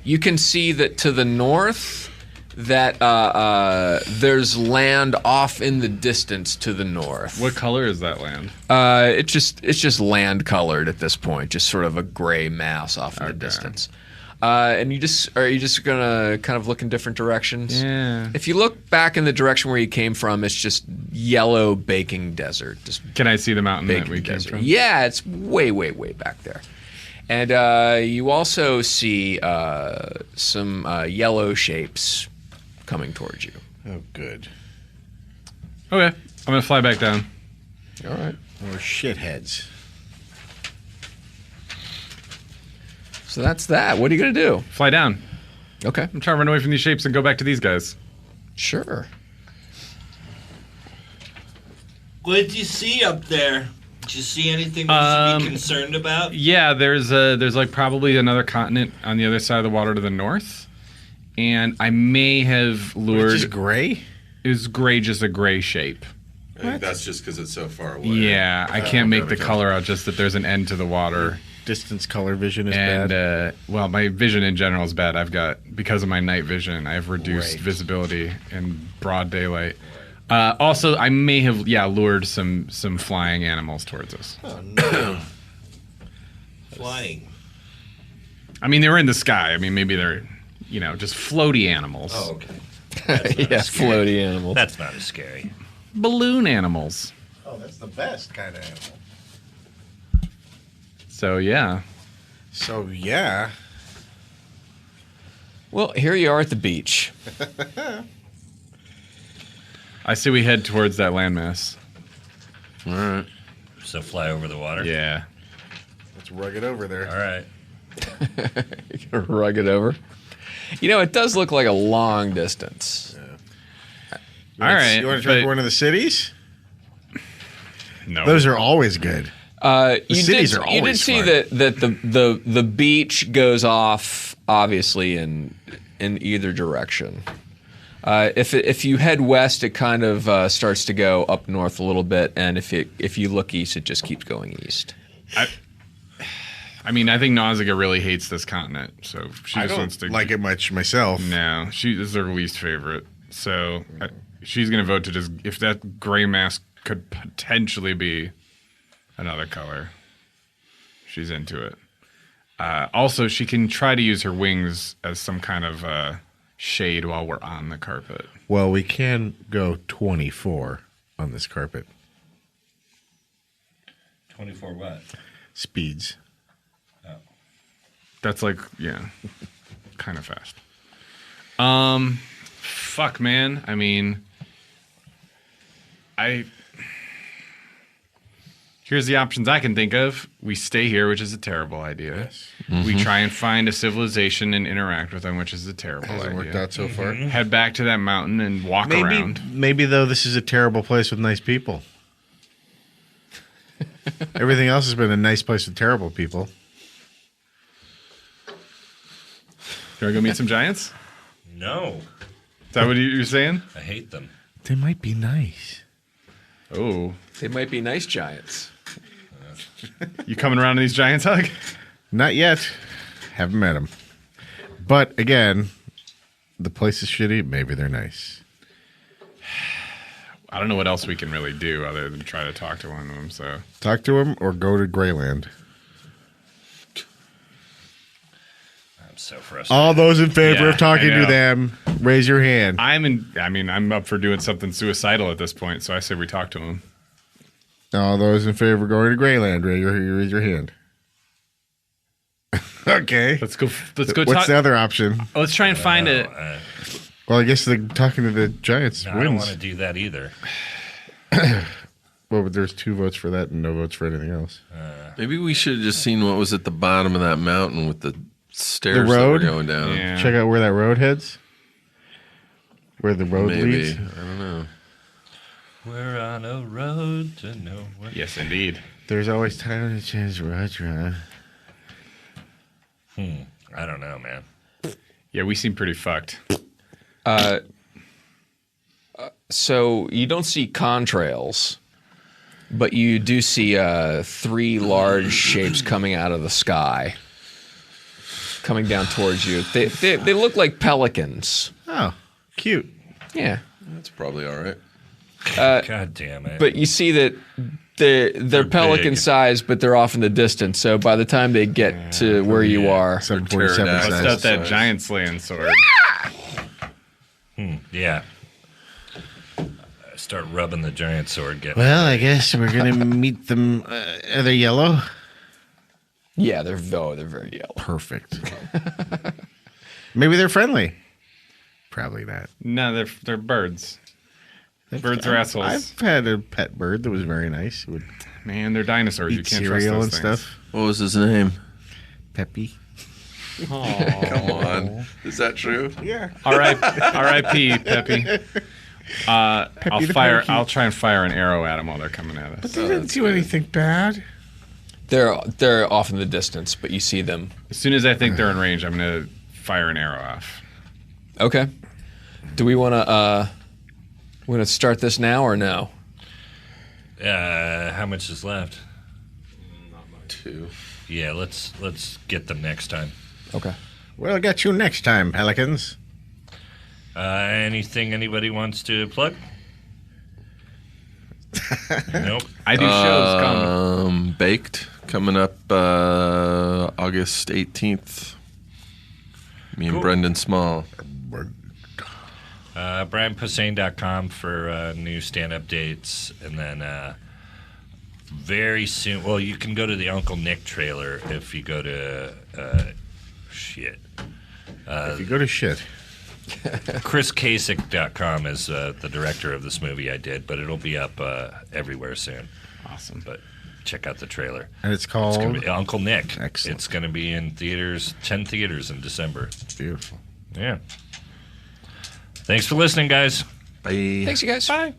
You can see that to the north that there's land off in the distance to the north. What color is that land? It's just land colored at this point, just sort of a gray mass off in the distance. And are you just gonna kind of look in different directions? Yeah. If you look back in the direction where you came from, it's just yellow baking desert. Just Can I see the mountain that baking we came desert. from? Yeah, it's way, way, way back there. And you also see some yellow shapes coming towards you. Oh, good. Okay. I'm gonna fly back down. All right. More shitheads. So that's that. What are you gonna do? Fly down. Okay. I'm trying to run away from these shapes and go back to these guys. Sure. What did you see up there? Did you see anything we should be concerned about? Yeah, there's like probably another continent on the other side of the water to the north, and I may have lured. It's just gray? It was gray, just a gray shape. I think that's just because it's so far away. Yeah, I can't make the color out. Just that there's an end to the water. Distance color vision is And bad. well, my vision in general is bad. I've got, because of my night vision, I have reduced Right. visibility in broad daylight. Also, I may have lured some flying animals towards us. Oh, no. Flying. I mean, they were in the sky. I mean, maybe they're just floaty animals. Oh, okay. Yeah, floaty animal. That's not as scary. Balloon animals. Oh, that's the best kind of animal. So yeah. So, yeah. Well, here you are at the beach. I say we head towards that landmass. All right. So fly over the water? Yeah. Let's rug it over there. All right. You're gonna rug it over. It does look like a long distance. All right. You want to try but- one of the cities? No. Those are always good. cities are You did always see fun. that the beach goes off obviously in either direction. If you head west, it kind of starts to go up north a little bit, and if you look east, it just keeps going east. I mean, I think Nausicaa really hates this continent, so she I just don't wants to like it much myself. No, this is her least favorite. So she's gonna vote to just, if that gray mask could potentially be another color, she's into it. Also, she can try to use her wings as some kind of shade while we're on the carpet. Well, we can go 24 on this carpet. 24 what? Speeds. That's like, yeah, kind of fast. Fuck, man. I mean, here's the options I can think of. We stay here, which is a terrible idea. Yes. We try and find a civilization and interact with them, which is a terrible Hasn't idea. worked out so far. Head back to that mountain and walk around. Maybe though this is a terrible place with nice people. Everything else has been a nice place with terrible people. You want to go meet some giants? No. Is that what you're saying? I hate them. They might be nice. Oh, They might be nice giants. you coming around to these giants, Hug? Not yet. Haven't met them. But again, the place is shitty. Maybe they're nice. I don't know what else we can really do other than try to talk to one of them. So Talk to them or go to Greyland. I'm so frustrated. All those in favor Yeah, of talking I to know. them, raise your hand. I'm up for doing something suicidal at this point. So I say we talk to them. All those in favor of going to Greyland, raise your hand. Okay. Let's go. Let's go. What's the other option? Let's try and find it. Well, I guess talking to the Giants I don't wins. want to do that either. Well, but there's 2 votes for that and no votes for anything else. Maybe we should have just seen what was at the bottom of that mountain with the stairs The road? that were going down. Yeah. Check out where that road heads. Where the road Maybe. leads. I don't know. We're on a road to nowhere. Yes, indeed. There's always time to change roads, right? I don't know, man. Yeah, we seem pretty fucked. So you don't see contrails, but you do see 3 large shapes coming out of the sky, coming down towards you. They look like pelicans. Oh, cute. Yeah, That's probably all right. God damn it. but you see that they're pelican big. size, but they're off in the distance. So by the time they get to where you are, 747 pterodactyls. size. What's that giant slaying sword? Yeah. Start rubbing the giant sword. Get Well, I guess we're going to meet them. Are they yellow? yeah, they're very yellow. Perfect. Maybe they're friendly. Probably not. No, they're birds. Birds are assholes. I've had a pet bird that was very nice. It would Man, they're dinosaurs. You eat can't trust cereal those and things. stuff. What was his name? Peppy. Come on. Is that true? Yeah. R.I.P. Peppy. I'll the fire. parakeet. I'll try and fire an arrow at them while they're coming at us. They didn't do anything bad. They're off in the distance, but you see them. As soon as I think they're in range, I'm gonna fire an arrow off. Okay. Do we want to start this now or no? How much is left? 2. Yeah, let's get them next time. Okay. We'll get you next time, Pelicans. Anything anybody wants to plug? Nope. I do shows coming. Baked coming up August 18th. Me and Cool. Brendan Small. BrianPosehn.com for new stand-up dates. And then very soon, well, you can go to the Uncle Nick trailer if you go to, If you go to shit. ChrisKasich.com is the director of this movie I did, but it'll be up everywhere soon. Awesome. But check out the trailer. And it's It's going called to be Uncle Nick. Excellent. It's going to be in theaters, 10 theaters in December. Beautiful. Yeah. Thanks for listening, guys. Bye. Thanks, you guys. Bye.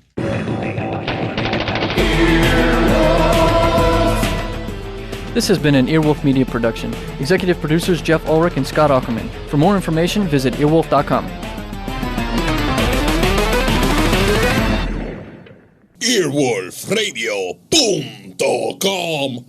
This has been an Earwolf Media production. Executive producers Jeff Ulrich and Scott Ackerman. For more information, visit earwolf.com. Earwolfradio.com.